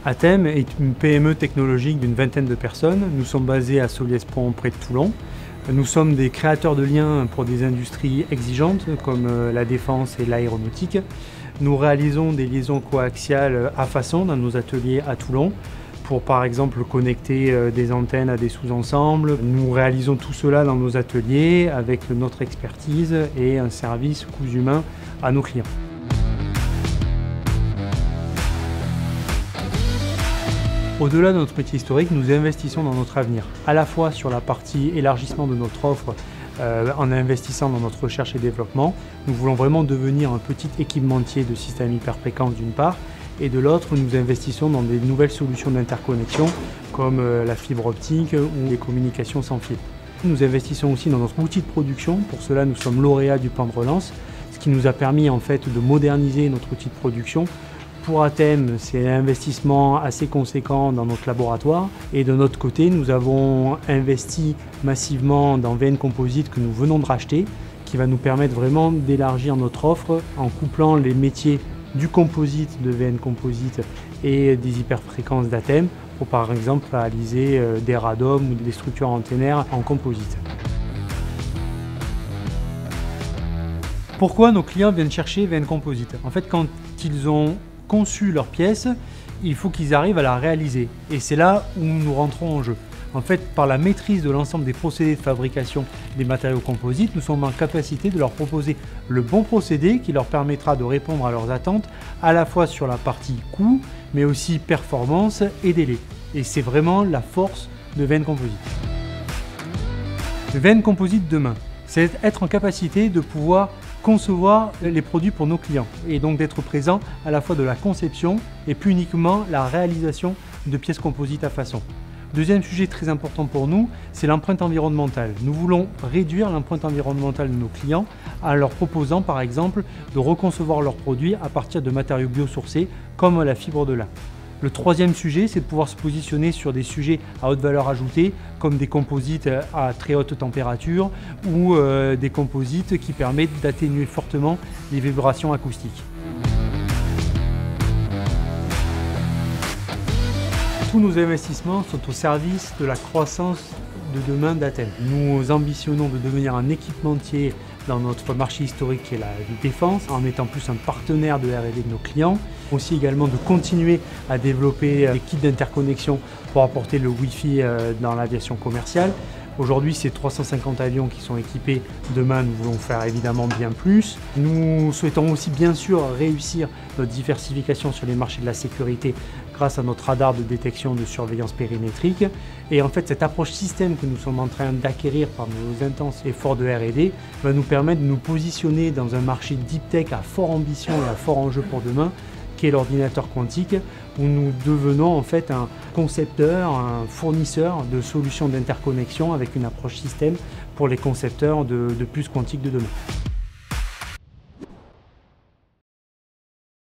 ATEM est une PME technologique d'une vingtaine de personnes. Nous sommes basés à Solliès-Pont près de Toulon. Nous sommes des créateurs de liens pour des industries exigeantes comme la défense et l'aéronautique. Nous réalisons des liaisons coaxiales à façon dans nos ateliers à Toulon pour par exemple connecter des antennes à des sous-ensembles. Nous réalisons tout cela dans nos ateliers avec notre expertise et un service coûts humains à nos clients. Au-delà de notre métier historique, nous investissons dans notre avenir, à la fois sur la partie élargissement de notre offre en investissant dans notre recherche et développement. Nous voulons vraiment devenir un petit équipementier de systèmes hyperfréquents d'une part, et de l'autre, nous investissons dans des nouvelles solutions d'interconnexion comme la fibre optique ou les communications sans fil. Nous investissons aussi dans notre outil de production. Pour cela, nous sommes lauréats du plan de relance, ce qui nous a permis en fait de moderniser notre outil de production. Pour ATEM, c'est un investissement assez conséquent dans notre laboratoire. Et de notre côté, nous avons investi massivement dans VN Composite que nous venons de racheter, qui va nous permettre vraiment d'élargir notre offre en couplant les métiers du composite de VN Composite et des hyperfréquences d'ATEM pour par exemple réaliser des radomes ou des structures antennaires en composite. Pourquoi nos clients viennent chercher VN Composite? En fait, quand ils ont conçu leur pièce, il faut qu'ils arrivent à la réaliser. Et c'est là où nous rentrons en jeu. En fait, par la maîtrise de l'ensemble des procédés de fabrication des matériaux composites, nous sommes en capacité de leur proposer le bon procédé qui leur permettra de répondre à leurs attentes, à la fois sur la partie coût, mais aussi performance et délai. Et c'est vraiment la force de VN Composite. VN Composite demain, c'est être en capacité de pouvoir concevoir les produits pour nos clients et donc d'être présent à la fois de la conception et plus uniquement la réalisation de pièces composites à façon. Deuxième sujet très important pour nous, c'est l'empreinte environnementale. Nous voulons réduire l'empreinte environnementale de nos clients en leur proposant par exemple de reconcevoir leurs produits à partir de matériaux biosourcés comme la fibre de lin. Le troisième sujet, c'est de pouvoir se positionner sur des sujets à haute valeur ajoutée, comme des composites à très haute température ou des composites qui permettent d'atténuer fortement les vibrations acoustiques. Tous nos investissements sont au service de la croissance de demain d'ATEM. Nous ambitionnons de devenir un équipementier dans notre marché historique qui est la défense, en étant plus un partenaire de R&D de nos clients. Aussi également de continuer à développer des kits d'interconnexion pour apporter le Wi-Fi dans l'aviation commerciale. Aujourd'hui, c'est 350 avions qui sont équipés. Demain, nous voulons faire évidemment bien plus. Nous souhaitons aussi bien sûr réussir notre diversification sur les marchés de la sécurité grâce à notre radar de détection de surveillance périmétrique. Et en fait, cette approche système que nous sommes en train d'acquérir par nos intenses efforts de R&D va nous permettre de nous positionner dans un marché deep tech à forte ambition et à fort enjeu pour demain, qui est l'ordinateur quantique, où nous devenons en fait un concepteur, un fournisseur de solutions d'interconnexion avec une approche système pour les concepteurs de puces quantiques de demain.